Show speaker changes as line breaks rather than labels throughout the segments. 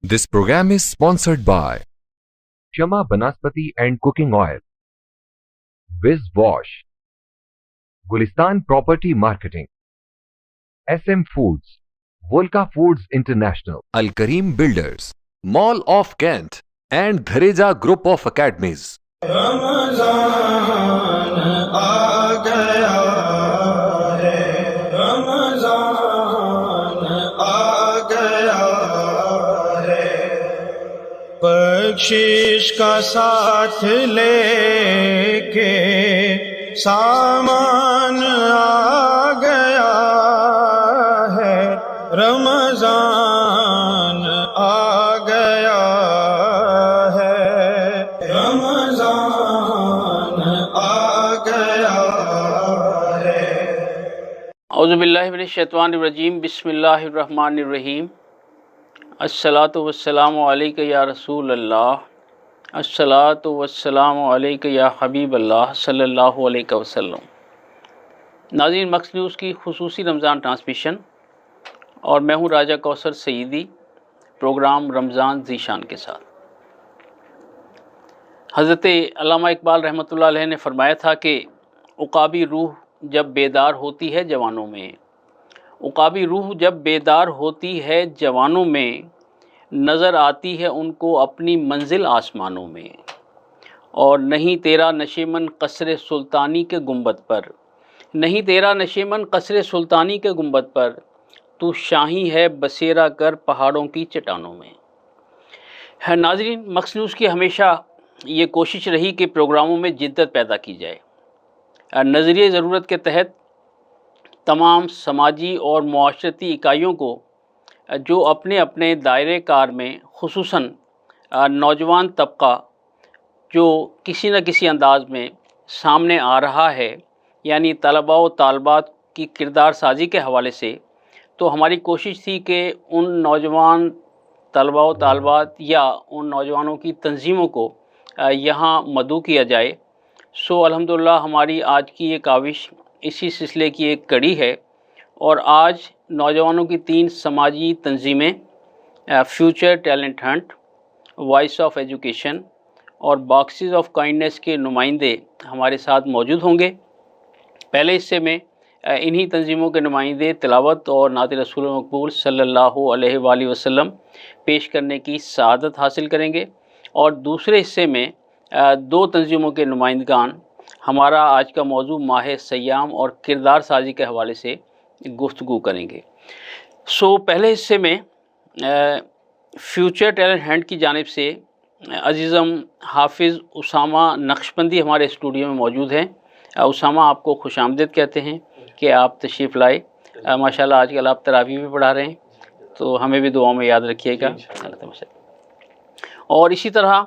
This program is sponsored by Shama Banaspati and Cooking Oil, Wiz Wash, Gulistan Property Marketing, SM Foods, Volca Foods International, Al Kareem Builders, Mall of Kent, and Dhareja Group of Academies.
رمضان آ گیا ہے، رمضان آ گیا ہے، بخشش کا ساتھ لے کے سامان آ گیا ہے، رمضان آ گیا ہے، رمضان آ گیا ہے۔
اعوذ باللہ من الشیطان الرجیم، بسم اللہ الرحمن الرحیم۔ الصلاۃ والسلام علیک یا رسول اللہ، الصلاۃ والسلام علیک یا حبیب اللہ صلی اللہ علیہ وسلم۔ ناظرین، مکس نیوز کی خصوصی رمضان ٹرانسمیشن، اور میں ہوں راجہ کوثر سعیدی، پروگرام رمضان ذیشان کے ساتھ۔ حضرت علامہ اقبال رحمۃ اللہ علیہ نے فرمایا تھا کہ عقابی روح جب بیدار ہوتی ہے جوانوں میں، عقابی روح جب بیدار ہوتی ہے جوانوں میں، نظر آتی ہے ان کو اپنی منزل آسمانوں میں، اور نہیں تیرا نشیمن قصر سلطانی کے گنبد پر، نہیں تیرا نشیمن قصر سلطانی کے گنبد پر، تو شاہی ہے بسیرا کر پہاڑوں کی چٹانوں میں۔ ناظرین، مکس نیوز کی ہمیشہ یہ کوشش رہی کہ پروگراموں میں جدت پیدا کی جائے۔ نظریہ ضرورت کے تحت تمام سماجی اور معاشرتی اکائیوں کو جو اپنے اپنے دائرے کار میں، خصوصاً نوجوان طبقہ جو کسی نہ کسی انداز میں سامنے آ رہا ہے، یعنی طلباء و طالبات کی کردار سازی کے حوالے سے، تو ہماری کوشش تھی کہ ان نوجوان طلباء و طالبات یا ان نوجوانوں کی تنظیموں کو یہاں مدعو کیا جائے۔ سو الحمدللہ ہماری آج کی یہ کاوش اسی سلسلے کی ایک کڑی ہے، اور آج نوجوانوں کی 3 سماجی تنظیمیں future talent hunt, voice of education اور باکسز آف کائنڈنس کے نمائندے ہمارے ساتھ موجود ہوں گے۔ پہلے حصے میں انہی تنظیموں کے نمائندے تلاوت اور نعت رسول مقبول صلی اللہ علیہ وآلہ وسلم پیش کرنے کی سعادت حاصل کریں گے، اور دوسرے حصے میں 2 تنظیموں کے نمائندگان ہمارا آج کا موضوع ماہ صیام اور کردار سازی کے حوالے سے گفتگو کریں گے۔ سو پہلے حصے میں فیوچر ٹیلنٹ ہنٹ کی جانب سے عزیزم حافظ اسامہ نقشبندی ہمارے اسٹوڈیو میں موجود ہیں۔ اسامہ، آپ کو خوش آمدید کہتے ہیں کہ آپ تشریف لائے۔ ماشاءاللہ آج کل آپ تراویح بھی پڑھا رہے ہیں، تو ہمیں بھی دعاؤں میں یاد رکھیے گا۔ اور اسی طرح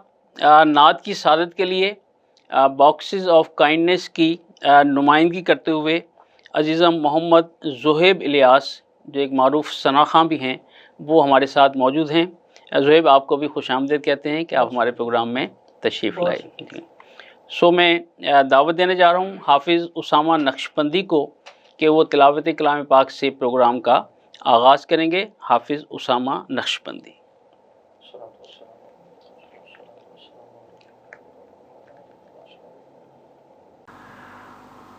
نعت کی سعادت کے لیے باکسز آف کائنڈنس کی نمائندگی کرتے ہوئے عزیزم محمد زہیب الیاس، جو ایک معروف ثنا خواں بھی ہیں، وہ ہمارے ساتھ موجود ہیں۔ زہیب، آپ کو بھی خوش آمدید کہتے ہیں کہ آپ ہمارے پروگرام میں تشریف لائے۔ سو میں دعوت دینے جا رہا ہوں حافظ اسامہ نقشبندی کو کہ وہ تلاوت کلام پاک سے پروگرام کا آغاز کریں گے۔ حافظ اسامہ نقشبندی۔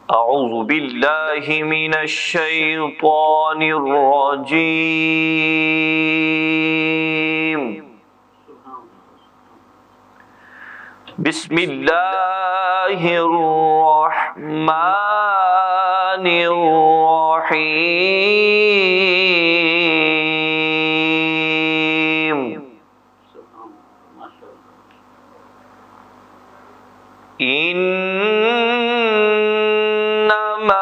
اعوذ باللہ من الشیطان الرجیم، بسم اللہ الرحمن الرحیم۔ انما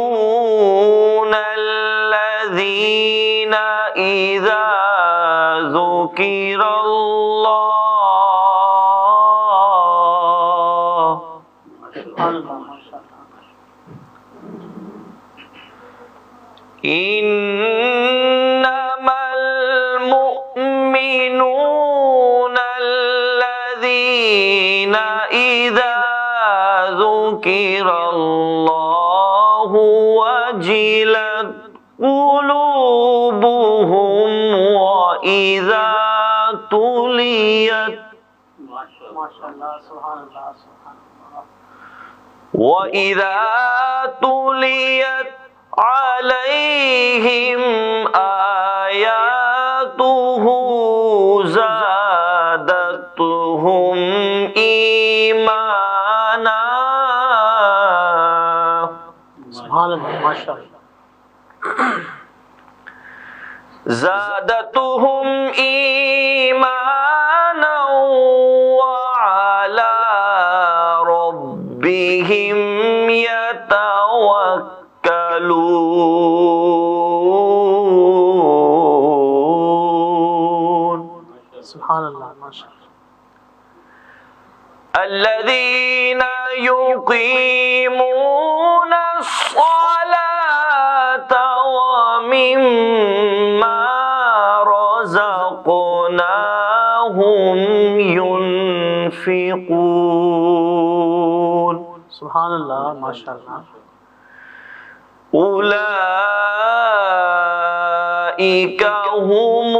المؤمنون الذین اذا ذکر اللہ انما المؤمنون الذین اذا ذکر اللہ وجلت قلوبهم وإذا تليت عليهم آياته زادتهم إيمانا زادتهم إيمانا وعلى ربهم يتوكلون
سبحان اللہ ماشاء اللہ.
الذين يقيمون الصلاة ومما رزقناهم ينفقون.
سبحان اللہ ماشاء اللہ.
أولئك هم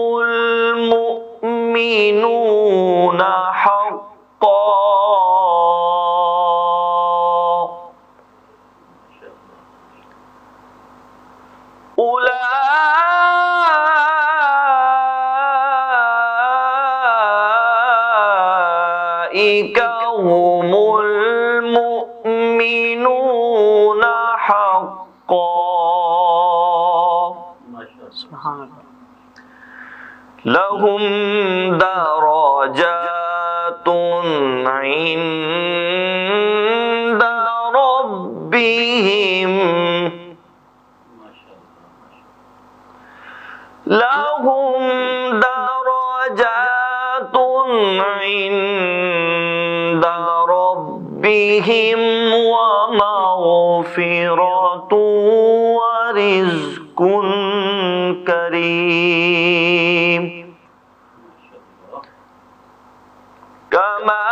المؤمنون حقا. أولئك هم المؤمنون حقا.
سبحان اللہ.
لهم درجات عند ربهم. لهم درجات عند ربهم ومغفرة ورزق كريم. كما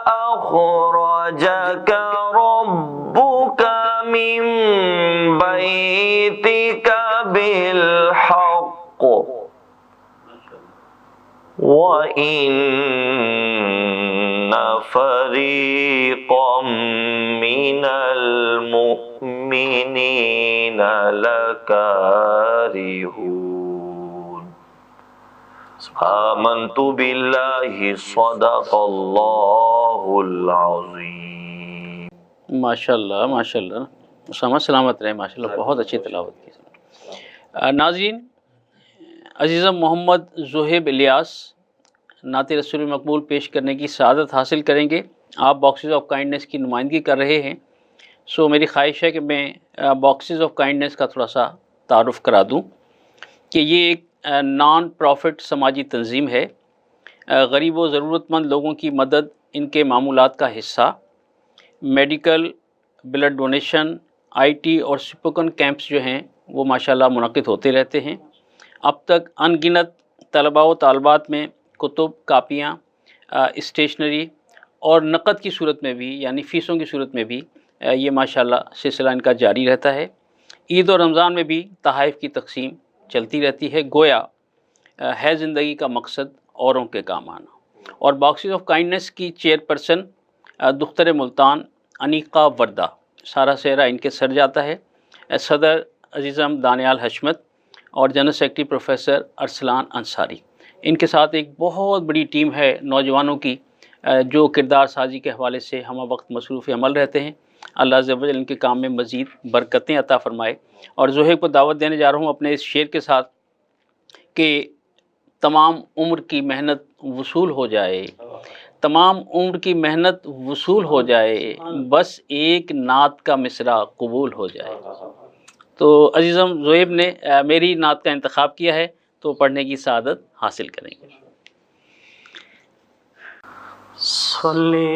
أخرجك ربك من بيتك بالحق وإن فريقا من المؤمنين لكارهون. آمنت بالله صدق اللہ العظیم.
ماشاء اللہ ماشاء اللہ. اسامہ سلامت رہے. ماشاء اللہ بہت اچھی تلاوت کی. ناظرین، عزیزم محمد زہیب الیاس نعت رسول مقبول پیش کرنے کی سعادت حاصل کریں گے. آپ باکسز آف کائنڈنیس کی نمائندگی کر رہے ہیں، سو میری خواہش ہے کہ میں باکسز آف کائنڈنیس کا تھوڑا سا تعارف کرا دوں کہ یہ ایک نان پروفٹ سماجی تنظیم ہے. غریب و ضرورت مند لوگوں کی مدد ان کے معمولات کا حصہ. Medical, blood donation, IT اور اسپوکن کیمپس جو ہیں وہ ماشاءاللہ منعقد ہوتے رہتے ہیں. اب تک ان گنت طلباء و طالبات میں کتب، کاپیاں، اسٹیشنری اور نقد کی صورت میں بھی یعنی فیسوں کی صورت میں بھی یہ ماشاءاللہ سلسلہ ان کا جاری رہتا ہے. عید اور رمضان میں بھی تحائف کی تقسیم چلتی رہتی ہے. گویا ہے زندگی کا مقصد اوروں کے کام آنا. اور باکسز آف کائنڈنیس کی چیئرپرسن دختر ملتان انیقہ وردہ، سارا سہرا ان کے سر جاتا ہے. صدر عزیزم دانیال حشمت اور general secretary professor Arsalan Ansari. ان کے ساتھ ایک بہت بڑی ٹیم ہے نوجوانوں کی جو کردار سازی کے حوالے سے ہم وقت مصروف عمل رہتے ہیں. اللہ عز و جل ان کے کام میں مزید برکتیں عطا فرمائے. اور زہیب کو دعوت دینے جا رہا ہوں اپنے اس شعر کے ساتھ کہ تمام عمر کی محنت وصول ہو جائے، تمام عمر کی محنت وصول ہو جائے، بس ایک نعت کا مصرع قبول ہو جائے. تو عزیزم زہیب نے میری نعت کا انتخاب کیا ہے تو پڑھنے کی سعادت حاصل کریں گے.
صلی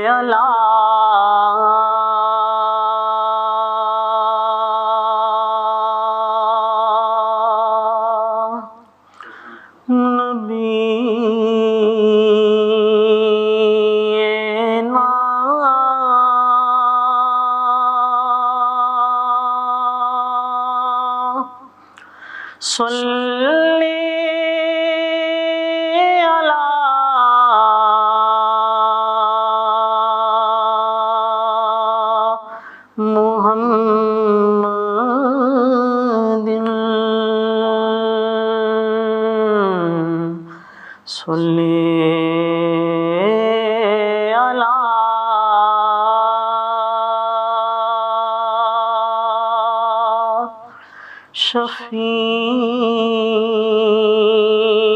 علی نبی صلی علی محمد صلی علی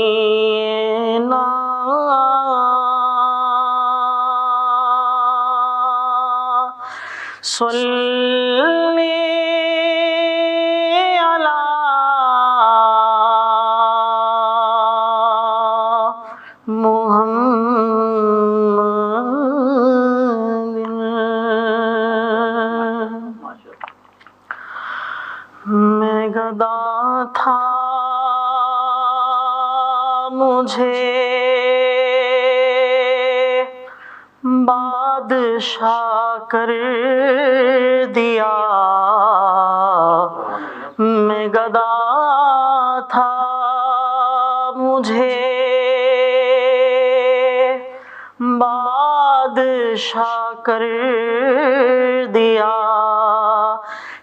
شفیعنا صلی علی محمد میں گدا تھا مجھے بادشاہ کر دیا، میں گدا تھا مجھے بادشاہ کر دیا،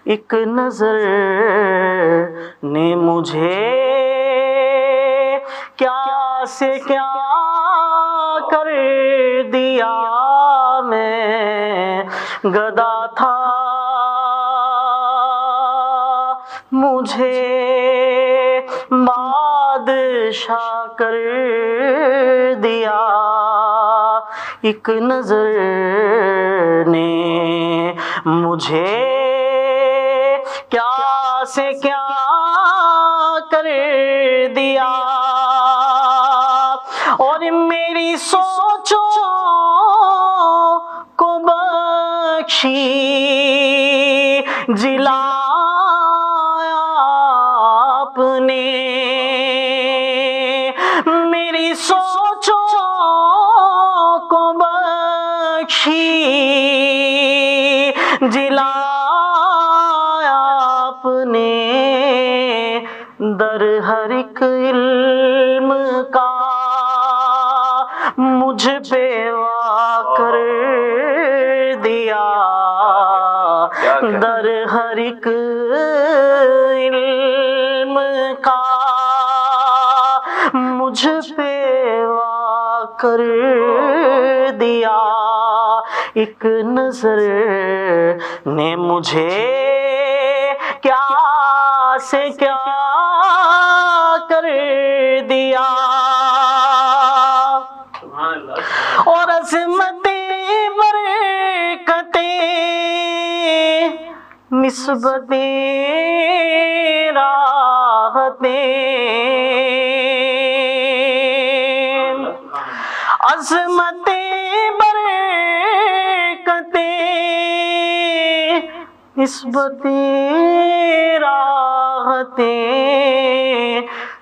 ایک نظر نے مجھے کیا سے کیا کر دیا، میں گدا تھا مجھے بادشاہ کر دیا، ایک نظر نے مجھے کیا سے کیا کر دیا، اور میری سوچوں کو بخشی جلایا آپ نے، میری سوچوں کو بخشی جلایا آپ نے، در ہر ایک علم کا مجھ پہ وا کر دیا، در ہر ایک علم کا مجھ پہ وا کر دیا، ایک نظر نے مجھے کیا سے کیا کر دیا، اور عظمت برکتیں نسبتیں راحتیں، عظمت برکتیں نسبتیں راحتیں،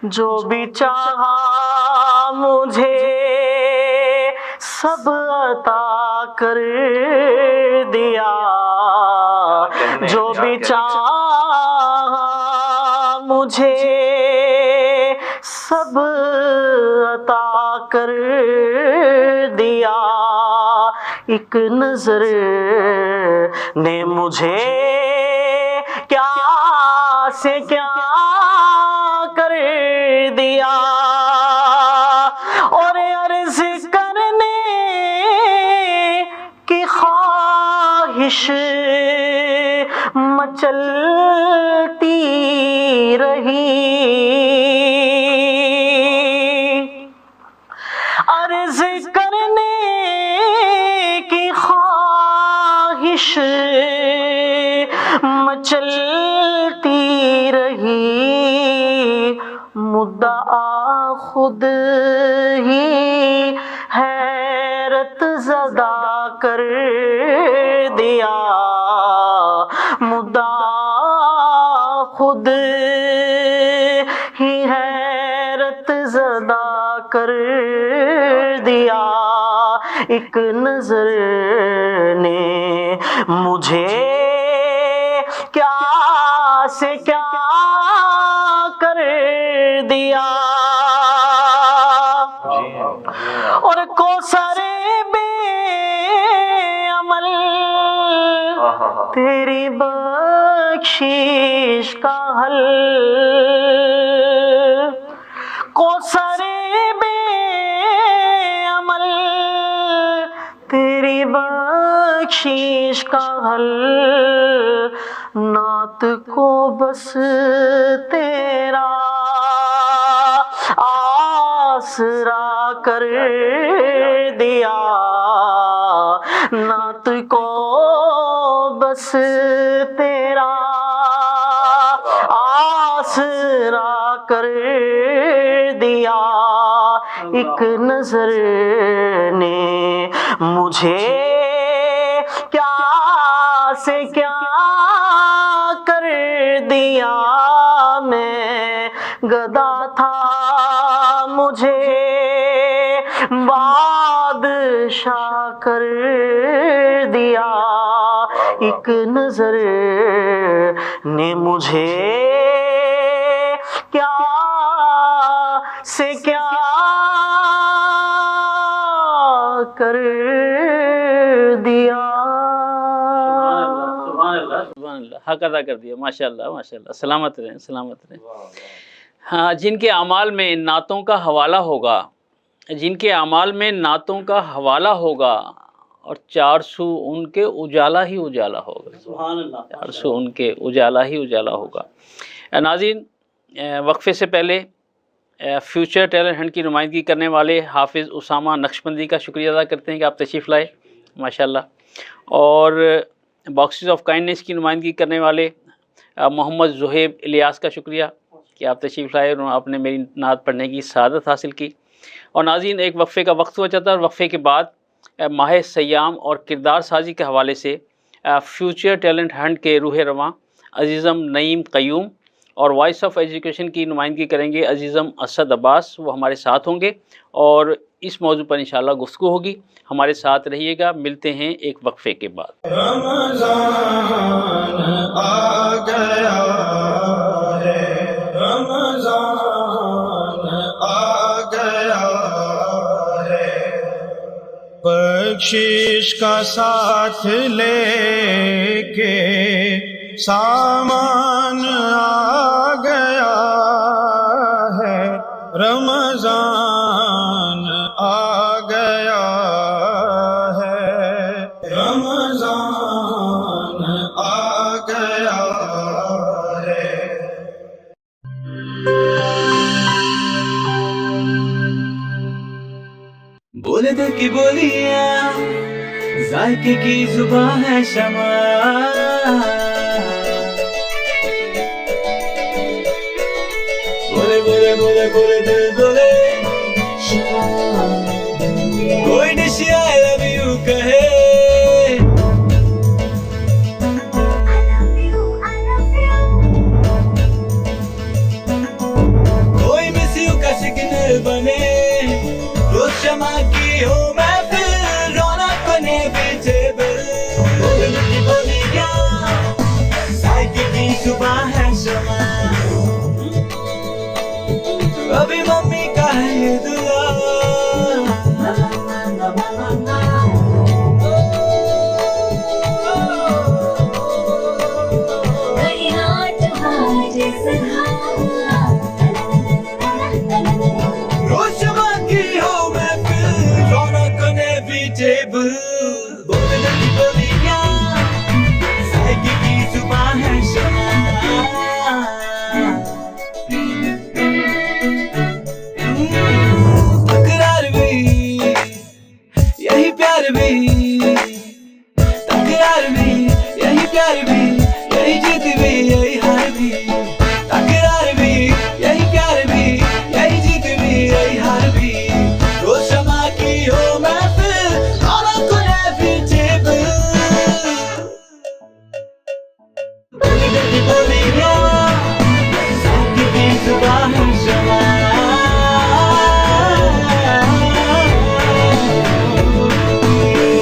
جو بھی چاہا مجھے سب عطا کر دیا، جو بھی چاہا مجھے سب عطا کر دیا، ایک نظر نے مجھے کیا سے کیا کر دیا، اور عرض کرنے کی خواہش مچلتی رہی، عرض کرنے کی خواہش مچلتی رہی، مدعا خود ہی حیرت زدہ کر دیا، مدعا خود ہی حیرت زدہ کر دیا، ایک نظر نے مجھے کیا سے کیا کر دیا اور کوثر بے عمل تیری بخشش کا حل کوثر بے عمل تیری بخشش کا حل نعت کو بس تیرا آسرا کر دیا نعت کو بس تیرا آسرا کر دیا ایک نظر نے مجھے کیا سے کیا کر دیا میں گدا تھا مجھے بادشاہ کر دیا ایک نظر نے مجھے کیا سے کیا کر دیا
سبحان اللہ حق ادا کر دیا ماشاء اللہ سلامت رہیں سلامت رہیں ہاں جن کے اعمال میں نعتوں کا حوالہ ہوگا جن کے اعمال میں نعتوں کا حوالہ ہوگا اور 400 ان کے اجالا ہی اجالا ہوگا
سبحان اللہ
400 ان کے اجالا ہی اجالا ہوگا ناظرین وقفے سے پہلے فیوچر ٹیلنٹ ہنٹ کی نمائندگی کرنے والے حافظ اسامہ نقشبندی کا شکریہ ادا کرتے ہیں کہ آپ تشریف لائے ماشاءاللہ اور باکسز آف کائنڈنیس کی نمائندگی کرنے والے محمد زہیب الیاس کا شکریہ کہ آپ تشریف لائے اور آپ نے میری نعت پڑھنے کی سعادت حاصل کی اور ناظرین ایک وقفے کا وقت ہوا چاہتا ہے اور وقفے کے بعد ماہ سیام اور کردار سازی کے حوالے سے فیوچر ٹیلنٹ ہنٹ کے روح رواں عزیزم نعیم قیوم اور وائس آف ایجوکیشن کی نمائندگی کریں گے عزیزم اسد عباس وہ ہمارے ساتھ ہوں گے اور اس موضوع پر انشاءاللہ گفتگو ہوگی ہمارے ساتھ رہیے گا ملتے ہیں ایک وقفے کے بعد
رمضان آ گیا ہے رمضان آ گیا ہے بخشش کا ساتھ لے کے سامان آ گیا ہے رمضان آ گیا ہے رمضان آ گیا ہے
بولے دل کی بولیاں ذائقے کی زبان ہے شمع بولے بولے بولے بولے دل بولے کوئی ڈش آئی لو یو کہے کوئی مس یو کا سگنل بنے روز شمع کی ہو محفل رونق بنے ویجیبل بولے دل کی بولیاں ذائقے کی زبان ہے شمع ابھی ممی کا ہے یہ دعا روز شمع کی ہو محفل رونق انیویٹیبل بولے دل کی بولیاں ذائقے کی زبان ہے شمع تکرار بھی یہی پیار بھی تکرار بھی یہی پیار بھی یہی جیت بھی یہی ہار بھی تکرار بھی یہی پیار بھی یہی جیت بھی یہی ہار بھی روز شمع کی ہو محفل رونق انیویٹیبل بولے دل کی بولیاں ذائقے کی زبان ہے شمع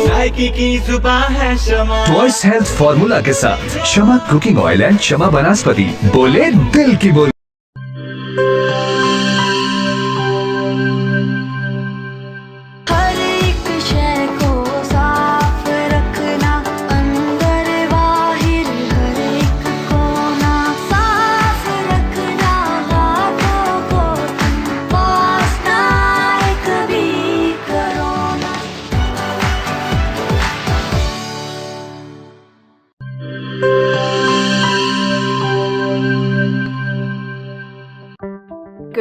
ذائقے کی زبان ہے شمع
وائس ہیلتھ فارمولا کے ساتھ شمع کوکنگ آئل اینڈ شمع بناسپتی بولے دل کی بولی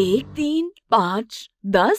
1, 3, 5, 10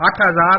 8000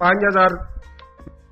5000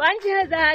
5000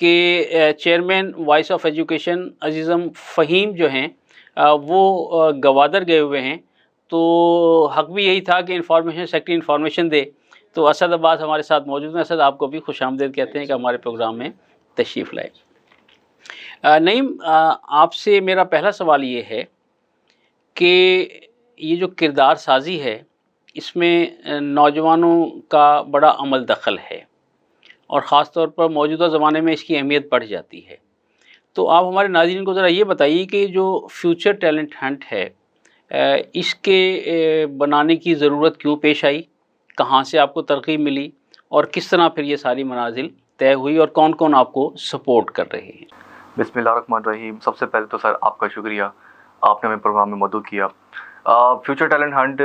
کہ چیئرمین وائس آف ایجوکیشن عزیزم فہیم جو ہیں وہ گوادر گئے ہوئے ہیں، تو حق بھی یہی تھا کہ انفارمیشن سیکٹری انفارمیشن دے، تو اسد عباس ہمارے ساتھ موجود ہیں۔ اسد، آپ کو بھی خوش آمدید کہتے ہیں کہ ہمارے پروگرام میں تشریف لائے۔ نعیم، آپ سے میرا پہلا سوال یہ ہے کہ یہ جو کردار سازی ہے اس میں نوجوانوں کا عمل عمل دخل ہے، اور خاص طور پر موجودہ زمانے میں اس کی اہمیت بڑھ جاتی ہے، تو آپ ہمارے ناظرین کو ذرا یہ بتائیے کہ جو فیوچر ٹیلنٹ ہنٹ ہے اس کے بنانے کی ضرورت کیوں پیش آئی، کہاں سے آپ کو ترغیب ملی، اور کس طرح پھر یہ ساری منازل طے ہوئی، اور کون کون آپ کو سپورٹ کر رہے ہیں؟
بسم اللہ الرحمن الرحیم۔ سب سے پہلے تو سر آپ کا شکریہ، آپ نے ہمیں پروگرام میں مدعو کیا۔ فیوچر ٹیلنٹ ہنٹ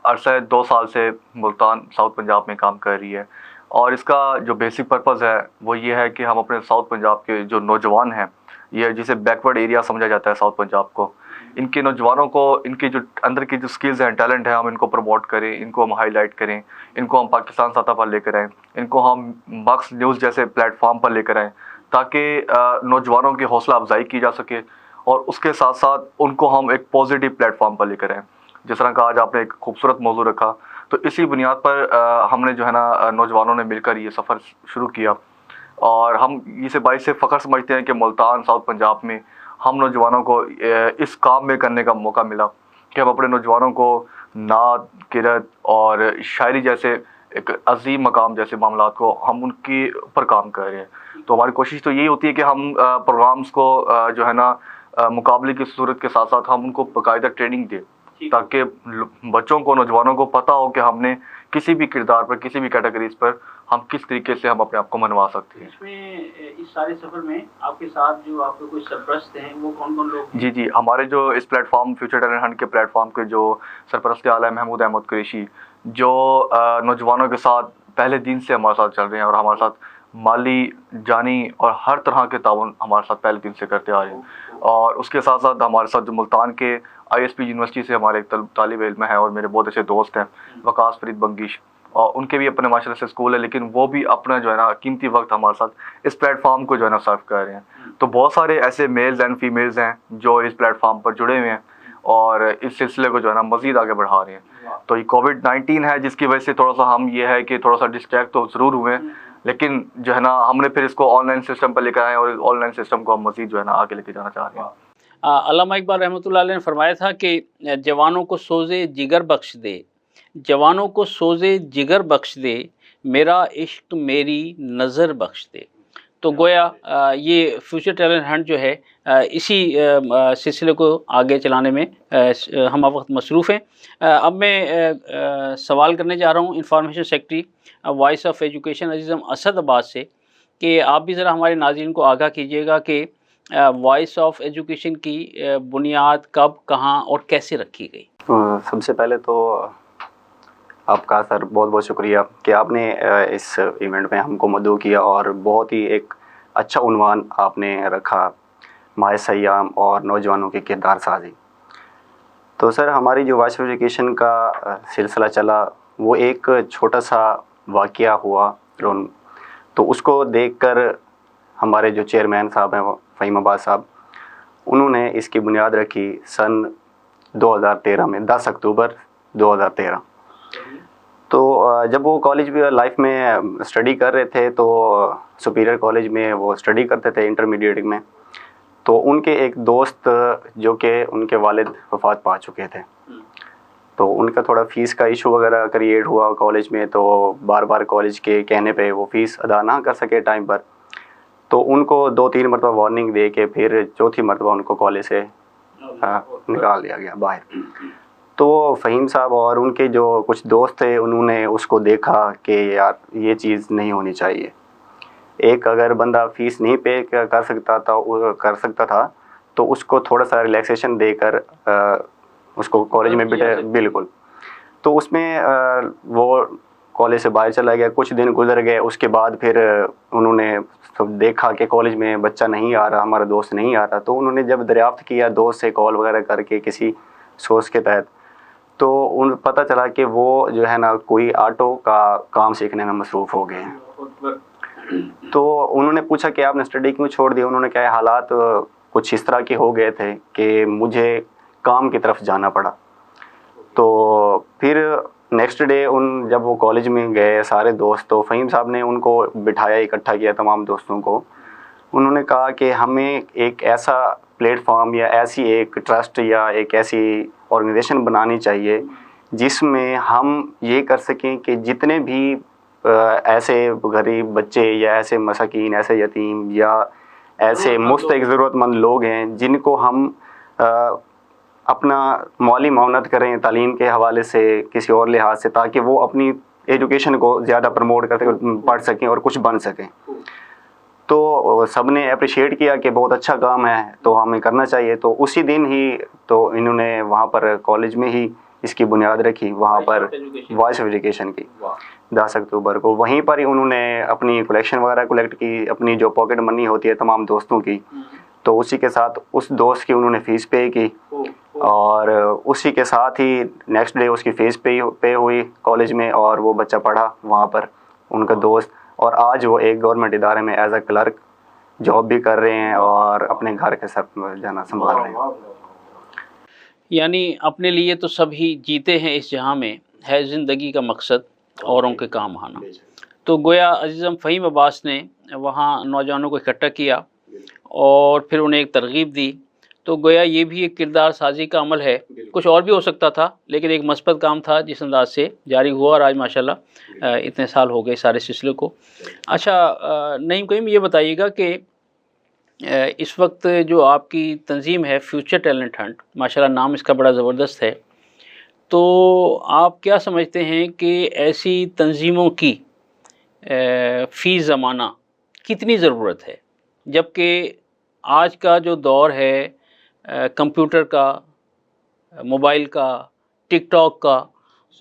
عرصہ 2 سال سے ملتان ساؤتھ پنجاب میں کام کر رہی ہے، اور اس کا جو بیسک پرپز ہے وہ یہ ہے کہ ہم اپنے ساؤتھ پنجاب کے جو نوجوان ہیں، یہ جسے بیکورڈ ایریا سمجھا جاتا ہے ساؤتھ پنجاب کو، ان کے نوجوانوں کو ان کے جو اندر کی جو سکلز ہیں، ٹیلنٹ ہیں، ہم ان کو پروموٹ کریں، ان کو ہم ہائی لائٹ کریں، ان کو ہم پاکستان سطح پر لے کر آئیں، ان کو ہم ماکس نیوز جیسے پلیٹ فارم پر لے کر آئیں، تاکہ نوجوانوں کی حوصلہ افزائی کی جا سکے، اور اس کے ساتھ ساتھ ان کو ہم ایک پازیٹیو پلیٹ فارم پر لے کر آئیں۔ جس طرح کا آج آپ نے ایک خوبصورت موضوع رکھا، تو اسی بنیاد پر ہم نے جو ہے نا نوجوانوں نے مل کر یہ سفر شروع کیا، اور ہم اسے باعث سے فخر سمجھتے ہیں کہ ملتان ساؤتھ پنجاب میں ہم نوجوانوں کو اس کام میں کرنے کا موقع ملا کہ ہم اپنے نوجوانوں کو نعت، قرأت اور شاعری جیسے ایک عظیم مقام جیسے معاملات کو ہم ان کے اوپر کام کر رہے ہیں۔ تو ہماری کوشش تو یہی ہوتی ہے کہ ہم پروگرامز کو جو ہے نا مقابلے کی صورت کے ساتھ ساتھ ہم ان کو باقاعدہ ٹریننگ دیں، تاکہ بچوں کو، نوجوانوں کو پتہ ہو کہ ہم نے کسی بھی کردار پر، کسی بھی کیٹیگریز پر ہم کس طریقے سے ہم اپنے آپ کو منوا سکتے ہیں۔
اس میں اس سارے سفر میں آپ کے ساتھ جو آپ کے کوئی سرپرست ہیں وہ کون کون لوگ ہیں؟
جی، ہمارے جو اس platform future talent hunt کے پلیٹ فارم کے جو سرپرست اعلیٰ ہیں محمود احمد قریشی، جو نوجوانوں کے ساتھ پہلے دن سے ہمارے ساتھ چل رہے ہیں، اور ہمارے ساتھ مالی، جانی اور ہر طرح کے تعاون ہمارے ساتھ پہلے دن سے کرتے آ رہے ہیں۔ اور اس کے ساتھ ساتھ ہمارے ساتھ جو ملتان کے ISP یونیورسٹی سے ہمارے ایک طالب علم ہیں اور میرے بہت اچھے دوست ہیں، وقاص فرید بنگیش، اور ان کے بھی اپنے معاشرے سے اسکول ہے، لیکن وہ بھی اپنا جو ہے نا قیمتی وقت ہمارے ساتھ اس پلیٹ فارم کو جو ہے نا سرو کر رہے ہیں۔ تو بہت سارے ایسے میلز اینڈ فیمیلز ہیں جو اس پلیٹ فارم پر جڑے ہوئے ہیں اور اس سلسلے کو جو ہے نا مزید آگے بڑھا رہے ہیں۔ تو یہ کووڈ-19 ہے جس کی وجہ سے تھوڑا سا ہم یہ ہے کہ تھوڑا سا ڈسٹریکٹ تو ضرور ہوئے ہیں، لیکن جو ہے نا ہم نے پھر اس کو آن لائن سسٹم پر لے کر آئے، اور آن لائن سسٹم کو ہم مزید جو ہے نا آگے لے کے جانا چاہ رہے ہیں۔
علامہ اقبال رحمۃ اللہ علیہ نے فرمایا تھا کہ جوانوں کو سوزے جگر بخش دے، جوانوں کو سوزے جگر بخش دے، میرا عشق میری نظر بخش دے۔ تو گویا یہ فیوچر ٹیلنٹ ہنٹ جو ہے اسی سلسلے کو آگے چلانے میں ہم وقت مصروف ہیں۔ اب میں سوال کرنے جا رہا ہوں information secretary voice of education عزیزم اسد عباس سے، کہ آپ بھی ذرا ہمارے ناظرین کو آگاہ کیجیے گا کہ وائس آف ایجوکیشن کی بنیاد کب، کہاں اور کیسے رکھی گئی؟
سب سے پہلے تو آپ کا سر بہت بہت شکریہ کہ آپ نے اس ایونٹ میں ہم کو مدعو کیا، اور بہت ہی ایک اچھا عنوان آپ نے رکھا، ماہ سیام اور نوجوانوں کی کردار سازی۔ تو سر ہماری جو وائس آف ایجوکیشن کا سلسلہ چلا وہ ایک چھوٹا سا واقعہ ہوا، تو اس کو دیکھ کر ہمارے جو چیئرمین صاحب ہیں فہیم عباس صاحب، انہوں نے اس کی بنیاد رکھی سن 2013 میں، 10 اکتوبر 2013۔ تو جب وہ کالج بھی لائف میں اسٹڈی کر رہے تھے، تو سپیریئر کالج میں وہ اسٹڈی کرتے تھے انٹرمیڈیٹ میں، تو ان کے ایک دوست جو کہ ان کے والد وفات پا چکے تھے، تو ان کا تھوڑا فیس کا ایشو وغیرہ کریٹ ہوا کالج میں، تو بار بار کالج کے کہنے پہ وہ فیس ادا نہ کر سکے ٹائم پر، تو ان کو 2-3 مرتبہ وارننگ دے کے پھر چوتھی مرتبہ ان کو کالج سے نکال دیا گیا باہر۔ تو فہیم صاحب اور ان کے جو کچھ دوست تھے، انہوں نے اس کو دیکھا کہ یار یہ چیز نہیں ہونی چاہیے، ایک اگر بندہ فیس نہیں پے کر سکتا تھا تو اس کو تھوڑا سا ریلیکسیشن دے کر اس کو کالج میں بٹھے، بالکل۔ تو اس میں وہ کالج سے باہر چلا گیا، کچھ دن گزر گئے، اس کے بعد پھر انہوں نے دیکھا کہ کالج میں بچہ نہیں آ رہا، ہمارا دوست نہیں آ رہا، تو انہوں نے جب دریافت کیا دوست سے کال وغیرہ کر کے کسی سورس کے تحت، تو ان پتہ چلا کہ وہ جو ہے نا کوئی آٹو کا کام سیکھنے میں مصروف ہو گئے ہیں۔ تو انہوں نے پوچھا کہ آپ نے اسٹڈی کیوں چھوڑ دی. انہوں نے کہا حالات کچھ اس طرح کے ہو گئے تھے کہ مجھے کام کی طرف جانا پڑا. تو پھر نیکسٹ ڈے جب وہ کالج میں گئے سارے دوست, تو فہیم صاحب نے ان کو بٹھایا, اکٹھا کیا تمام دوستوں کو. انہوں نے کہا کہ ہمیں ایک ایسا پلیٹ فارم یا ایسی ایک ٹرسٹ یا ایک ایسی آرگنائزیشن بنانی چاہیے جس میں ہم یہ کر سکیں کہ جتنے بھی ایسے غریب بچے یا ایسے مساکین, ایسے یتیم یا ایسے مستحق ضرورت مند لوگ ہیں جن کو ہم اپنا مالی معاونت کریں تعلیم کے حوالے سے, کسی اور لحاظ سے, تاکہ وہ اپنی ایجوکیشن کو زیادہ پروموٹ کرتے پڑھ سکیں اور کچھ بن سکیں. تو سب نے اپریشیٹ کیا کہ بہت اچھا کام ہے تو ہمیں کرنا چاہیے. تو اسی دن ہی تو انہوں نے وہاں پر کالج میں ہی اس کی بنیاد رکھی, وہاں پر وائس آف ایجوکیشن کی 10 اکتوبر کو. وہیں پر ہی انہوں نے اپنی کلیکشن وغیرہ کلیکٹ کی, اپنی جو پاکٹ منی ہوتی ہے تمام دوستوں کی, تو اسی کے ساتھ اس دوست کی انہوں نے فیس پے کی, اور اسی کے ساتھ ہی نیکسٹ ڈے اس کی فیس پے ہوئی کالج میں, اور وہ بچہ پڑھا وہاں پر, ان کا دوست. اور آج وہ ایک گورنمنٹ ادارے میں ایز اے کلرک جاب بھی کر رہے ہیں اور اپنے گھر کے سب جانا سنبھال رہے ہیں.
یعنی اپنے لیے تو سب ہی جیتے ہیں اس جہاں میں, ہے زندگی کا مقصد اوروں کے کام آنا. تو گویا عزیزم فہیم عباس نے وہاں نوجوانوں کو اکٹھا کیا اور پھر انہیں ایک ترغیب دی. تو گویا یہ بھی ایک کردار سازی کا عمل ہے. کچھ اور بھی ہو سکتا تھا لیکن ایک مثبت کام تھا جس انداز سے جاری ہوا, اور آج ماشاءاللہ اتنے سال ہو گئے سارے سلسلے کو. اچھا نعیم کریم, یہ بتائیے گا کہ اس وقت جو آپ کی تنظیم ہے فیوچر ٹیلنٹ ہنٹ, ماشاءاللہ نام اس کا بڑا زبردست ہے, تو آپ کیا سمجھتے ہیں کہ ایسی تنظیموں کی فی زمانہ کتنی ضرورت ہے, جبکہ آج کا جو دور ہے کمپیوٹر کا, موبائل کا, ٹک ٹاک کا,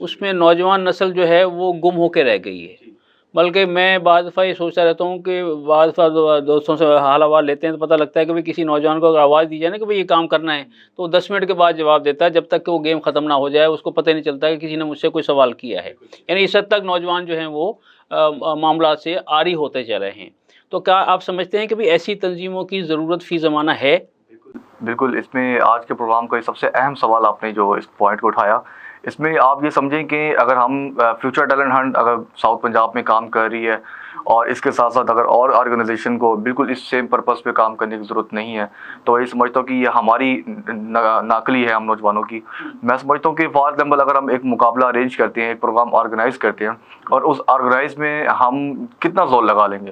اس میں نوجوان نسل جو ہے وہ گم ہو کے رہ گئی ہے. بلکہ میں بعض دفعہ یہ سوچتا رہتا ہوں کہ بعض دفعہ دوستوں سے حال احوال لیتے ہیں تو پتہ لگتا ہے کہ کسی نوجوان کو اگر آواز دی جائے نا کہ بھئی یہ کام کرنا ہے, تو 10 منٹ کے بعد جواب دیتا ہے, جب تک کہ وہ گیم ختم نہ ہو جائے اس کو پتہ نہیں چلتا کہ کسی نے مجھ سے کوئی سوال کیا ہے. یعنی اس حد تک نوجوان جو ہیں وہ معاملات سے عاری ہوتے چل رہے ہیں. تو کیا آپ سمجھتے ہیں کہ بھئی ایسی تنظیموں کی ضرورت فی زمانہ ہے؟
بالکل. اس میں آج کے پروگرام کا سب سے اہم سوال آپ نے جو اس پوائنٹ کو اٹھایا, اس میں آپ یہ سمجھیں کہ اگر ہم فیوچر ٹیلنٹ ہنٹ اگر ساؤتھ پنجاب میں کام کر رہی ہے اور اس کے ساتھ ساتھ اگر اور آرگنائزیشن کو بالکل اس سیم پرپس پہ کام کرنے کی ضرورت نہیں ہے, تو یہ سمجھتا ہوں کہ یہ ہماری ناقلی ہے ہم نوجوانوں کی. میں سمجھتا ہوں کہ فار ایگزامپل اگر ہم ایک مقابلہ ارینج کرتے ہیں, ایک پروگرام آرگنائز کرتے ہیں, اور اس آرگنائز میں ہم کتنا زور لگا لیں گے,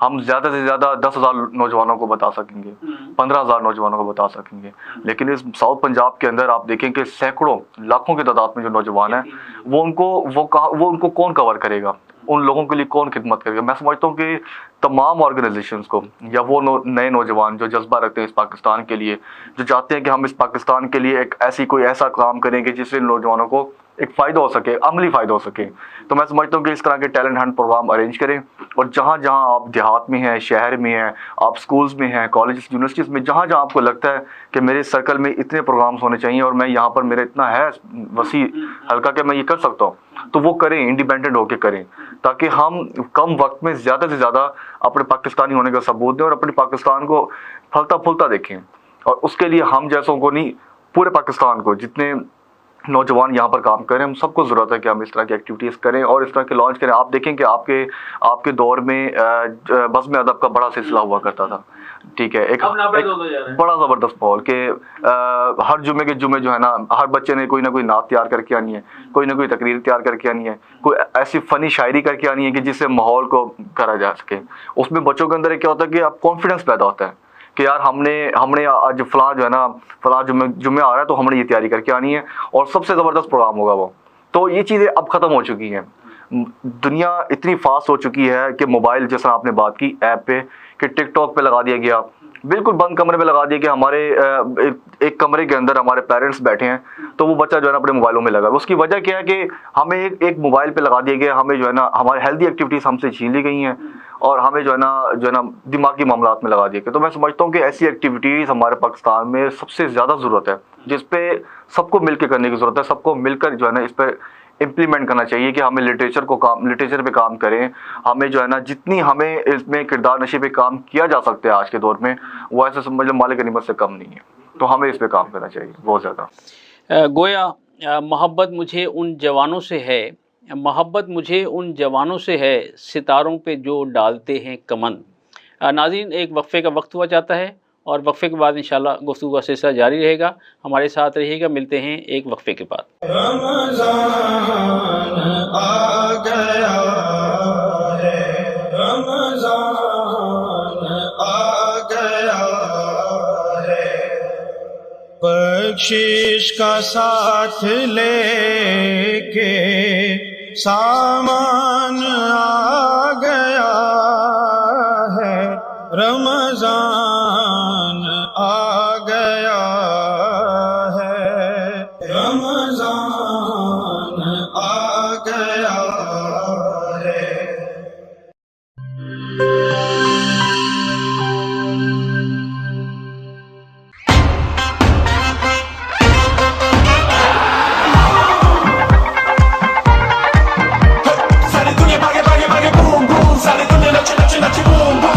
ہم زیادہ سے زیادہ 10,000 نوجوانوں کو بتا سکیں گے, 15,000 نوجوانوں کو بتا سکیں گے. لیکن اس ساؤتھ پنجاب کے اندر آپ دیکھیں کہ سینکڑوں لاکھوں کی تعداد میں جو نوجوان ہیں وہ ان کو کون کور کرے گا, ان لوگوں کے لیے کون خدمت کرے گا. میں سمجھتا ہوں کہ تمام آرگنائزیشنز کو یا وہ نئے نوجوان جو جذبہ رکھتے ہیں اس پاکستان کے لیے, جو چاہتے ہیں کہ ہم اس پاکستان کے لیے ایک ایسا کام کریں کہ جس سے نوجوانوں کو ایک فائدہ ہو سکے, عملی فائدہ ہو سکے, تو میں سمجھتا ہوں کہ اس طرح کے ٹیلنٹ ہنٹ پروگرام ارینج کریں. اور جہاں جہاں آپ دیہات میں ہیں, شہر میں ہیں, آپ سکولز میں ہیں, کالجز, یونیورسٹیز میں, جہاں جہاں آپ کو لگتا ہے کہ میرے سرکل میں اتنے پروگرامز ہونے چاہیے اور میں یہاں پر میرا اتنا ہے وسیع حلقہ کہ میں یہ کر سکتا ہوں, تو وہ کریں, انڈیپینڈنٹ ہو کے کریں, تاکہ ہم کم وقت میں زیادہ سے زیادہ اپنے پاکستانی ہونے کا ثبوت دیں اور اپنے پاکستان کو پھلتا پھولتا دیکھیں. اور اس کے لیے ہم جیسوں کو نہیں, پورے پاکستان کو, جتنے نوجوان یہاں پر کام کریں, ہم سب کو ضرورت ہے کہ ہم اس طرح کی ایکٹیویٹیز کریں اور اس طرح کے لانچ کریں. آپ دیکھیں کہ آپ کے دور میں بزم ادب کا بڑا سلسلہ ہوا کرتا تھا, ٹھیک ہے, ایک بڑا زبردست ماحول کہ ہر جمعے کے جمعے جو ہے نا, ہر بچے نے کوئی نہ کوئی نعت تیار کر کے آنی ہے, کوئی نہ کوئی تقریر تیار کر کے آنی ہے, کوئی ایسی فنی شاعری کر کے آنی ہے کہ جس سے ماحول کو کرا جا سکے. اس میں بچوں کے اندر کیا ہوتا ہے کہ اب کانفیڈنس پیدا ہوتا ہے کہ یار ہم نے آج فلاں جو ہے نا فلاں جمعہ آ رہا ہے تو ہم نے یہ تیاری کر کے آنی ہے اور سب سے زبردست پروگرام ہوگا وہ. تو یہ چیزیں اب ختم ہو چکی ہیں. دنیا اتنی فاسٹ ہو چکی ہے کہ موبائل, جیسا آپ نے بات کی ایپ پہ, کہ ٹک ٹاک پہ لگا دیا گیا, بالکل بند کمرے میں لگا دیا کہ ہمارے ایک کمرے کے اندر ہمارے پیرنٹس بیٹھے ہیں تو وہ بچہ جو ہے نا اپنے موبائلوں میں لگا. اس کی وجہ کیا ہے کہ ہمیں ایک موبائل پہ لگا دیا گیا, ہمیں جو ہے نا ہماری ہیلدی ایکٹیویٹیز ہم سے چھین لی گئی ہیں اور ہمیں جو ہے نا دماغی معاملات میں لگا دیا گیا. تو میں سمجھتا ہوں کہ ایسی ایکٹیویٹیز ہمارے پاکستان میں سب سے زیادہ ضرورت ہے, جس پہ سب کو مل کے کرنے کی ضرورت ہے, سب کو مل کر جو ہے نا اس پہ امپلیمنٹ کرنا چاہیے کہ ہمیں لٹریچر پہ کام کریں. ہمیں جو ہے نا جتنی ہمیں اس میں کردار نشی پہ کام کیا جا سکتا ہے آج کے دور میں وہ ایسے سمجھ لو مالک غنیمت سے کم نہیں ہے. تو ہمیں اس پہ کام کرنا چاہیے بہت زیادہ.
گویا محبت مجھے ان جوانوں سے ہے ستاروں پہ جو ڈالتے ہیں کمن. ناظرین ایک وقفے کا وقت ہوا جاتا ہے اور وقفے کے بعد انشاءاللہ گفتگو کا سلسلہ جاری رہے گا. ہمارے ساتھ رہیے گا. ملتے ہیں ایک وقفے کے بعد.
رمضان آ گیا ہے رمضان آ گیا ہے بخشش کا ساتھ لے کے سامان آ گیا ہے رمضان آ گیا ہے رمضان آ گیا ہے.
ساری دنیا بھاگے بھاگے بھاگے بوم بوم ساری دنیا نچے نچے نچے بوم بوم.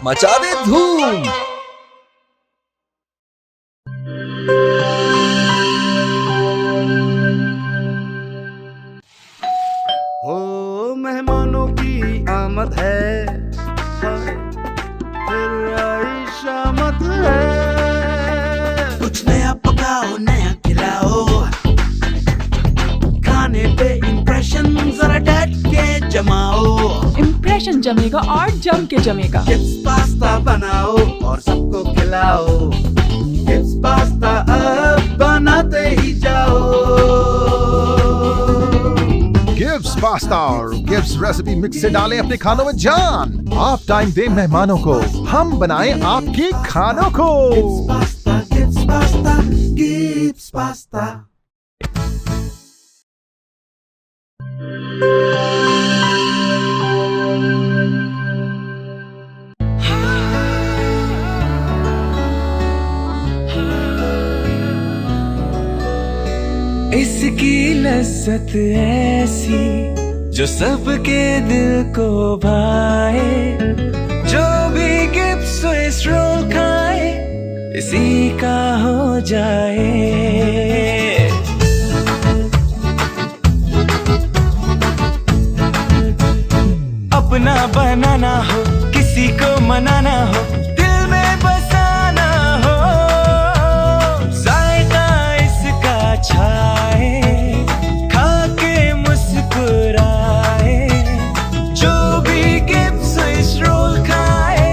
مچا دے دھوم.
ہو مہمانوں کی آمد ہے پھر آئی شامت ہے. کچھ نیا پکاؤ نیا کھلاؤ کھانے پہ امپریشن ذرا ڈٹ کے جماؤ.
امپریشن جمے گا اور جم کے جمے گا.
چپس پاستا بناؤ اور سب کو کھلاؤ. چپس پاستا اب بناتے ہی جاؤ.
گفٹس پاستا اور گفٹس ریسیپی مکس سے ڈالیں اپنے کھانوں میں جان. آپ ٹائم دیں مہمانوں کو, ہم بنائیں آپ کے کھانوں کو.
Gifts pasta gifts pasta. اس کی لذت ایسی جو سب کے دل کو بھائے. جو بھی گفٹ سوئس رول کھائے اسی کا ہو جائے. اپنا بنانا ہو کسی کو منانا ہو دل میں بسانا ہو ذائقہ اس کا چھائے کھا کے مسکرائے. جو بھی گفٹ سوئس رول کھائے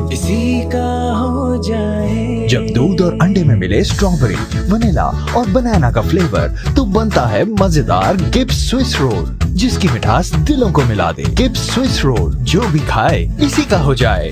اسی کا ہو جائے.
جب دودھ اور انڈے میں ملے اسٹرابری ونیلا اور بنانا کا فلیور تو بنتا ہے مزیدار گفٹ سوئس رول جس کی مٹھاس دلوں کو ملا دے. گفٹ سوئس رول جو بھی کھائے اسی کا ہو جائے.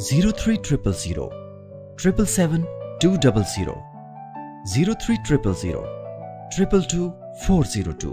0300 777 200 0300 222 402।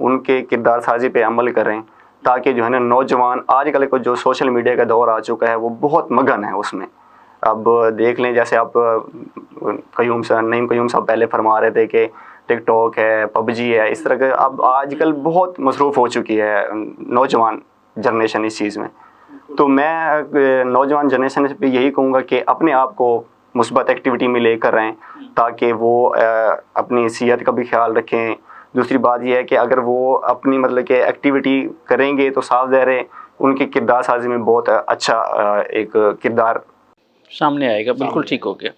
ان کے کردار سازی پہ عمل کریں تاکہ جو ہے نا نوجوان آج کل کو جو سوشل میڈیا کا دور آ چکا ہے وہ بہت مگن ہے اس میں. اب دیکھ لیں جیسے آپ نعیم قیوم صاحب پہلے فرما رہے تھے کہ ٹک ٹاک ہے, پب جی ہے, اس طرح کے اب آج کل بہت مصروف ہو چکی ہے نوجوان جنریشن اس چیز میں. تو میں نوجوان جنریشن پہ یہی کہوں گا کہ اپنے آپ کو مثبت ایکٹیویٹی میں لے کر رہیں تاکہ وہ اپنی صحت کا بھی خیال رکھیں. دوسری بات یہ ہے کہ اگر وہ اپنی مطلب کہ ایکٹیویٹی کریں گے تو صاف ظاہر ہے ان کی کردار سازی میں بہت اچھا ایک کردار
سامنے آئے گا. بالکل ٹھیک ہو گیا.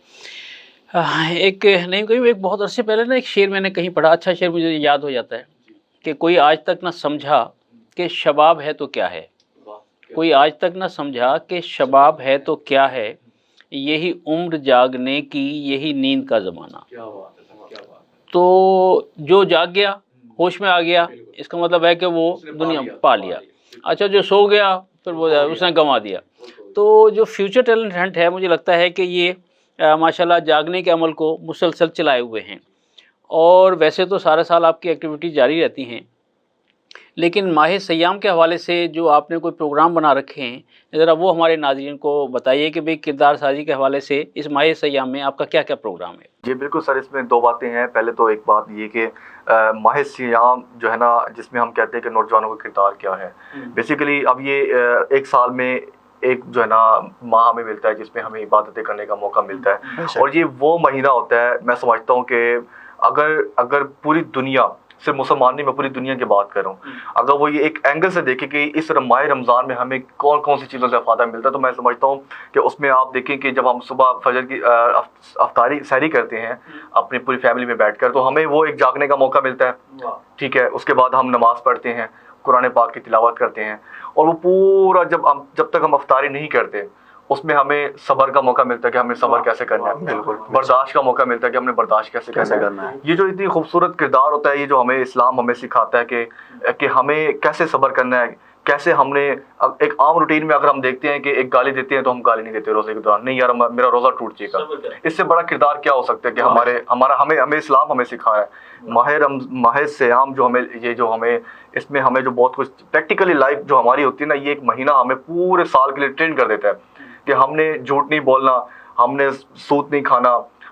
ایک نہیں کہیں ایک بہت عرصے پہلے نا ایک شعر میں نے کہیں پڑھا, اچھا شعر مجھے یاد ہو جاتا ہے کہ کوئی آج تک نہ سمجھا کہ شباب ہے تو کیا ہے, کوئی آج تک نہ سمجھا کہ شباب ہے تو کیا ہے, یہی عمر جاگنے کی یہی نیند کا زمانہ. تو جو جاگ گیا ہوش میں آ گیا اس کا مطلب ہے کہ وہ دنیا پا لیا. اچھا جو سو گیا پھر وہ اس نے گنوا دیا. تو جو فیوچر ٹیلنٹ ہنٹ ہے مجھے لگتا ہے کہ یہ ماشاءاللہ جاگنے کے عمل کو مسلسل چلائے ہوئے ہیں, اور ویسے تو سارا سال آپ کی ایکٹیویٹی جاری رہتی ہیں, لیکن ماہ سیام کے حوالے سے جو آپ نے کوئی پروگرام بنا رکھے ہیں ذرا وہ ہمارے ناظرین کو بتائیے کہ بھئی کردار سازی کے حوالے سے اس ماہ سیام میں آپ کا کیا کیا پروگرام ہے.
جی بالکل سر, اس میں دو باتیں ہیں. پہلے تو ایک بات یہ کہ ماہ سیام جو ہے نا جس میں ہم کہتے ہیں کہ نوجوانوں کا کردار کیا ہے, بیسیکلی اب یہ ایک سال میں ایک جو ہے نا ماہ ہمیں ملتا ہے جس میں ہمیں عبادتیں کرنے کا موقع ملتا ہے, اور یہ وہ مہینہ ہوتا ہے میں سمجھتا ہوں کہ اگر پوری دنیا صرف مسلمان نہیں, میں پوری دنیا کی بات کر رہا ہوں, اگر وہ یہ ایک اینگل سے دیکھیں کہ اس ماہ رمضان میں ہمیں کون کون سی چیزوں سے فائدہ ملتا ہے, تو میں سمجھتا ہوں کہ اس میں آپ دیکھیں کہ جب ہم صبح فجر کی افطاری سحری کرتے ہیں اپنی پوری فیملی میں بیٹھ کر, تو ہمیں وہ ایک جاگنے کا موقع ملتا ہے. ٹھیک ہے, اس کے بعد ہم نماز پڑھتے ہیں, قرآن پاک کی تلاوت کرتے ہیں, اور وہ پورا جب تک ہم افطاری نہیں کرتے اس میں ہمیں صبر کا موقع ملتا ہے کہ ہمیں صبر کیسے کرنا ہے, بالکل برداشت کا موقع ملتا ہے کہ ہم نے برداشت کیسے کرنا ہے. یہ جو اتنی خوبصورت کردار ہوتا ہے, یہ جو ہمیں اسلام ہمیں سکھاتا ہے کہ ہمیں کیسے صبر کرنا ہے, کیسے ہم نے ایک عام روٹین میں اگر ہم دیکھتے ہیں کہ ایک گالی دیتے ہیں تو ہم گالی نہیں دیتے روزے کے دوران, نہیں یار میرا روزہ ٹوٹ جائے گا. اس سے بڑا کردار کیا ہو سکتا ہے کہ ہمیں اسلام ہمیں سکھا ہے. ماہ سیام جو ہمیں اس میں ہمیں جو بہت کچھ پریکٹیکلی لائف جو ہماری ہوتی ہے نا, یہ ایک مہینہ ہمیں پورے سال کے لیے ٹرین کر دیتا ہے کہ ہم نے جھوٹ نہیں بولنا, ہم نے سود نہیں کھانا,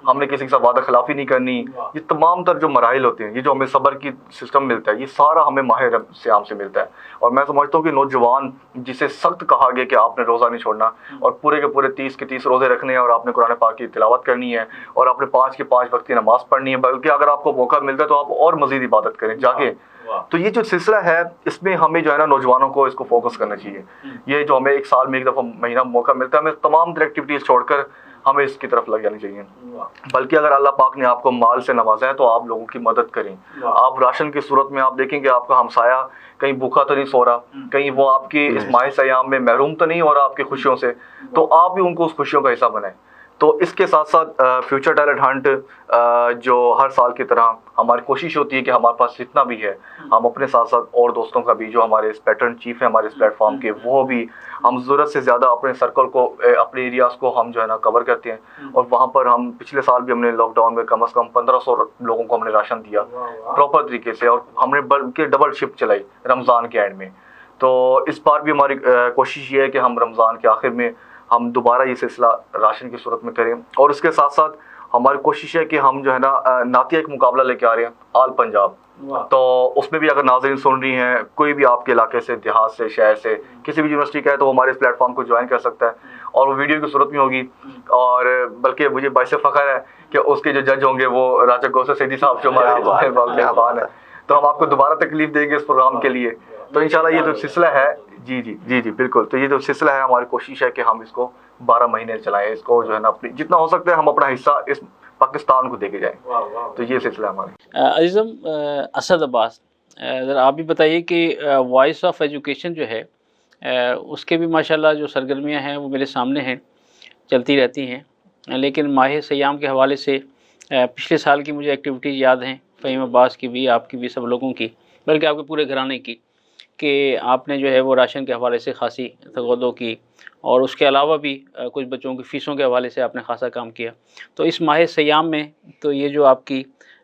ہم نے کسی کے ساتھ وعدہ خلافی نہیں کرنی. یہ تمام تر جو مراحل ہوتے ہیں, یہ جو ہمیں صبر کی سسٹم ملتا ہے, یہ سارا ہمیں ماہ سیام سے ملتا ہے. اور میں سمجھتا ہوں کہ نوجوان جسے سخت کہا گیا کہ آپ نے روزہ نہیں چھوڑنا اور پورے کے پورے 30 کے 30 روزے رکھنے ہیں, اور آپ نے قرآن پاک کی تلاوت کرنی ہے, اور آپ نے 5 کے 5 وقت کی نماز پڑھنی ہے, بلکہ اگر آپ کو موقع ملتا ہے تو آپ اور مزید عبادت کریں جاگیں. تو یہ جو سلسلہ ہے اس میں ہمیں جو ہے نا نوجوانوں کو اس کو فوکس کرنا چاہیے. یہ جو ہمیں ایک سال میں ایک دفعہ مہینہ موقع ملتا ہے, ہمیں تمام تر ایکٹیویٹیز چھوڑ کر ہمیں اس کی طرف لگ جانی چاہیے. بلکہ اگر اللہ پاک نے آپ کو مال سے نوازا ہے تو آپ لوگوں کی مدد کریں. آپ راشن کی صورت میں آپ دیکھیں کہ آپ کا ہمسایہ کہیں بھوکا تو نہیں سو رہا, کہیں وہ آپ کی اس ماہ سیام میں محروم تو نہیں ہو رہا آپ کی خوشیوں سے, تو آپ بھی ان کو اس خوشیوں کا حصہ بنائیں. تو اس کے ساتھ ساتھ فیوچر ٹیلنٹ ہنٹ جو ہر سال کی طرح ہماری کوشش ہوتی ہے کہ ہمارے پاس جتنا بھی ہے ہم اپنے ساتھ ساتھ اور دوستوں کا بھی جو ہمارے اس پیٹرن چیف ہیں ہمارے اس پلیٹ فارم کے, وہ بھی ہم ضرورت سے زیادہ اپنے سرکل کو اپنے ایریاز کو ہم جو ہے نا کور کرتے ہیں. اور وہاں پر ہم پچھلے سال بھی ہم نے لاک ڈاؤن میں کم از کم 1500 لوگوں کو ہم نے راشن دیا پراپر طریقے سے, اور ہم نے بلکہ ڈبل شفٹ چلائی رمضان کے اینڈ میں. تو اس بار بھی ہماری کوشش یہ ہے کہ ہم رمضان کے آخر میں ہم دوبارہ یہ سلسلہ راشن کی صورت میں کریں. اور اس کے ساتھ ساتھ ہماری کوشش ہے کہ ہم جو ہے نا نعتیہ ایک مقابلہ لے کے آ رہے ہیں آل پنجاب. تو اس میں بھی اگر ناظرین سن رہی ہیں, کوئی بھی آپ کے علاقے سے, دیہات سے, شہر سے, کسی بھی یونیورسٹی کا ہے, تو وہ ہمارے اس پلیٹ فارم کو جوائن کر سکتا ہے, اور وہ ویڈیو کی صورت میں ہوگی. اور بلکہ مجھے باعث فخر ہے کہ اس کے جو جج ہوں گے وہ راجہ کوثر سیدھی صاحب جو ہمارے باغبان ہیں. تو ہم آپ کو دوبارہ تکلیف دیں گے اس پروگرام کے لیے. تو انشاءاللہ یہ جو سلسلہ ہے جی بالکل, تو یہ جو سلسلہ ہے ہماری کوشش ہے کہ ہم اس کو 12 مہینے چلائیں, اس کو جو ہے نا اپنی جتنا ہو سکتا ہے ہم اپنا حصہ اس پاکستان کو دے کے جائیں. تو یہ سلسلہ ہمارا.
عزیزم اسد عباس, ذرا آپ بھی بتائیے کہ وائس آف ایجوکیشن جو ہے اس کے بھی ماشاءاللہ جو سرگرمیاں ہیں وہ میرے سامنے ہیں, چلتی رہتی ہیں, لیکن ماہ سیام کے حوالے سے پچھلے سال کی مجھے ایکٹیویٹیز یاد ہیں, فہیم عباس کی بھی, آپ کی بھی, سب لوگوں کی, بلکہ آپ کے پورے گھرانے کی, کہ آپ نے جو ہے وہ راشن کے حوالے سے خاصی تغدو کی, اور اس کے علاوہ بھی کچھ بچوں کی فیسوں کے حوالے سے آپ نے خاصا کام کیا. تو اس ماہ سیام میں تو یہ جو آپ کی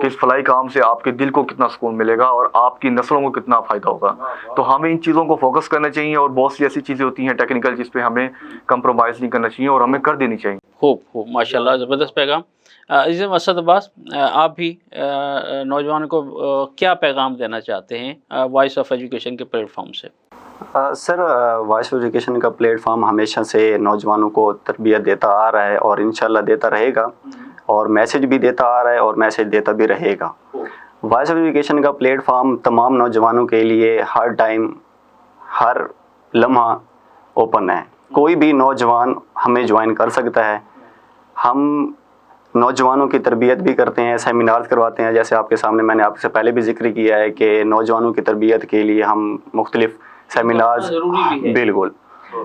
کہ اس فلاحی کام سے آپ کے دل کو کتنا سکون ملے گا اور آپ کی نسلوں کو کتنا فائدہ ہوگا. تو ہمیں ان چیزوں کو فوکس کرنا چاہیے, اور بہت سی ایسی چیزیں ہوتی ہیں ٹیکنیکل جس پہ ہمیں کمپرومائز نہیں کرنا چاہیے اور ہمیں کر دینی چاہیے.
خوب ماشاء اللہ, زبردست پیغام. عزیز اسد عباس, آپ بھی نوجوانوں کو کیا پیغام دینا چاہتے ہیں وائس آف ایجوکیشن کے پلیٹ فارم سے؟
سر, وائس آف ایجوکیشن کا پلیٹ فارم ہمیشہ سے نوجوانوں کو تربیت دیتا آ رہا ہے اور انشاءاللہ دیتا رہے گا, اور میسج بھی دیتا آ رہا ہے اور میسج دیتا بھی رہے گا. وائس آف ایجوکیشن کا پلیٹ فارم تمام نوجوانوں کے لیے ہر ٹائم ہر لمحہ اوپن ہے. کوئی بھی نوجوان ہمیں جوائن کر سکتا ہے. ہم نوجوانوں کی تربیت بھی کرتے ہیں, سیمینارز کرواتے ہیں, جیسے آپ کے سامنے میں نے آپ سے پہلے بھی ذکر کیا ہے کہ نوجوانوں کی تربیت کے لیے ہم مختلف سیمینارز, بالکل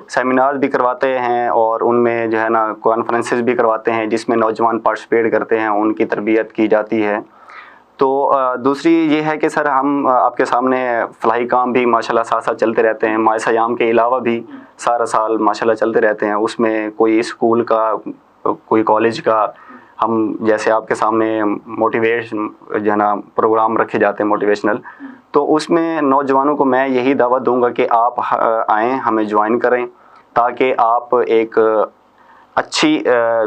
سیمینارز بھی کرواتے ہیں, اور ان میں جو ہے نا کانفرنسز بھی کرواتے ہیں جس میں نوجوان پارٹیسپیٹ کرتے ہیں, ان کی تربیت کی جاتی ہے. تو دوسری یہ ہے کہ سر ہم آپ کے سامنے فلاحی کام بھی ماشاءاللہ ساتھ ساتھ چلتے رہتے ہیں. ماہ سیام کے علاوہ بھی سارا سال ماشاءاللہ چلتے رہتے ہیں. اس میں کوئی اسکول کا, کوئی کالج کا, ہم جیسے آپ کے سامنے موٹیویشن جو ہے نا پروگرام رکھے جاتے ہیں موٹیویشنل, تو اس میں نوجوانوں کو میں یہی دعوت دوں گا کہ آپ آئیں, ہمیں جوائن کریں, تاکہ آپ ایک اچھی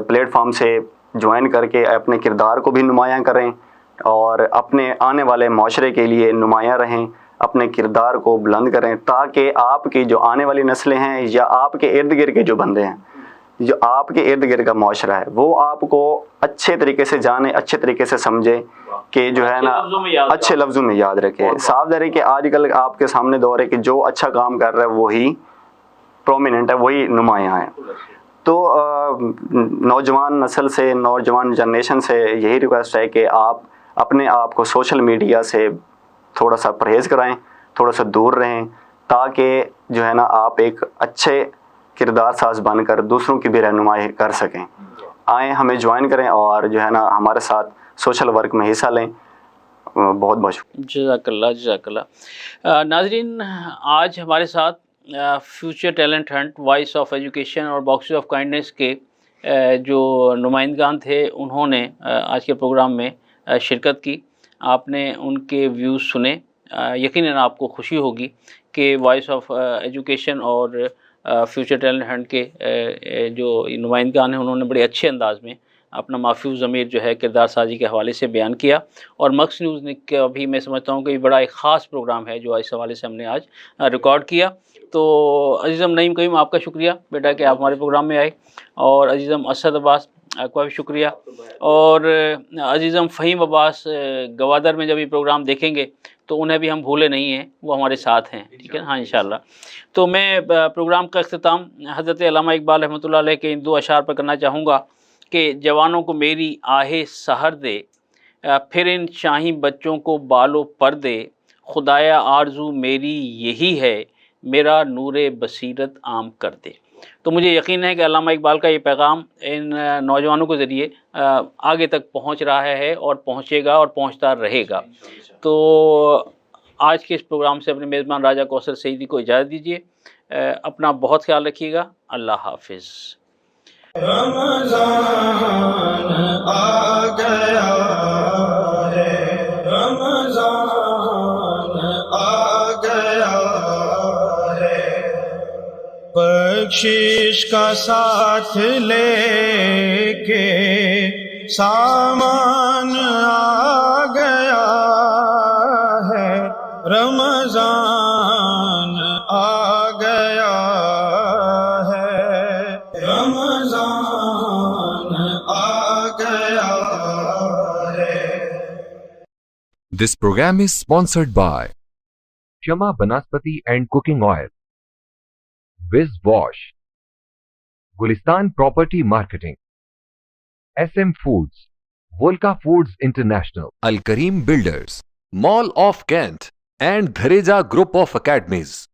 پلیٹ فارم سے جوائن کر کے اپنے کردار کو بھی نمایاں کریں اور اپنے آنے والے معاشرے کے لیے نمایاں رہیں, اپنے کردار کو بلند کریں, تاکہ آپ کی جو آنے والی نسلیں ہیں یا آپ کے ارد گرد کے جو بندے ہیں, جو آپ کے ارد گرد کا معاشرہ ہے, وہ آپ کو اچھے طریقے سے جانے, اچھے طریقے سے سمجھے, کہ جو ہے نا اچھے لفظوں میں یاد رکھے. صاف ظاہر ہے کہ آج کل آپ کے سامنے دور ہے کہ جو اچھا کام کر رہا ہے وہی پرومیننٹ ہے, وہی نمایاں ہے. تو نوجوان نسل سے, نوجوان جنریشن سے یہی ریکویسٹ ہے کہ آپ اپنے آپ کو سوشل میڈیا سے تھوڑا سا پرہیز کرائیں, تھوڑا سا دور رہیں, تاکہ جو ہے نا آپ ایک اچھے کردار ساز بن کر دوسروں کی بھی رہنمائی کر سکیں. آئیں, ہمیں جوائن کریں اور جو ہے نا ہمارے ساتھ سوشل ورک میں حصہ لیں. بہت بہت شکریہ.
جزاک اللہ, جزاک اللہ. ناظرین, آج ہمارے ساتھ future talent hunt, voice of education اور باکسز آف کائنڈنس کے جو نمائندگان تھے, انہوں نے آج کے پروگرام میں شرکت کی. آپ نے ان کے ویوز سنے. یقیناً آپ کو خوشی ہوگی کہ وائس آف ایجوکیشن اور فیوچر ٹیلنٹ ہنٹ کے جو نمائندگان ہیں, انہوں نے بڑے اچھے انداز میں اپنا محفوظ ضمیر جو ہے کردار سازی کے حوالے سے بیان کیا. اور مکس نیوز نے کا بھی میں سمجھتا ہوں کہ یہ بڑا ایک خاص پروگرام ہے جو اس حوالے سے ہم نے آج ریکارڈ کیا. تو عزیزم نعیم کریم, آپ کا شکریہ بیٹا کہ آپ ہمارے پروگرام میں آئے, اور عزیزم اسد عباس آپ کا بھی شکریہ, اور عزیزم فہیم عباس گوادر میں جب یہ پروگرام دیکھیں گے تو انہیں بھی ہم بھولے نہیں ہیں, وہ ہمارے ساتھ ہیں. ٹھیک ہے, ہاں انشاءاللہ. تو میں پروگرام کا اختتام حضرت علامہ اقبال رحمۃ اللہ علیہ کے ان دو اشعار پر کرنا چاہوں گا کہ جوانوں کو میری آہ سحر دے, پھر ان شاہی بچوں کو بالو پر دے, خدایا آرزو میری یہی ہے, میرا نور بصیرت عام کر دے. تو مجھے یقین ہے کہ علامہ اقبال کا یہ پیغام ان نوجوانوں کے ذریعے آگے تک پہنچ رہا ہے اور پہنچے گا اور پہنچتا رہے گا. تو آج کے اس پروگرام سے اپنے میزبان راجہ کوثر سعیدی کو اجازت دیجیے. اپنا بہت خیال رکھیے گا. اللہ حافظ.
رمضان آ گیا ہے, رمضان آ گیا ہے, بخشش کا ساتھ لے کے سامان آ گیا ہے, رمضان آ گیا ہے, رمضان آ گیا ہے.
This program is sponsored by Shama Banaspati and Cooking Oil, Wiz Wash, Gulistan Property Marketing, SM Foods, Volca Foods International, Al Kareem Builders, Mall of Kent, and Dhareja Group of Academies.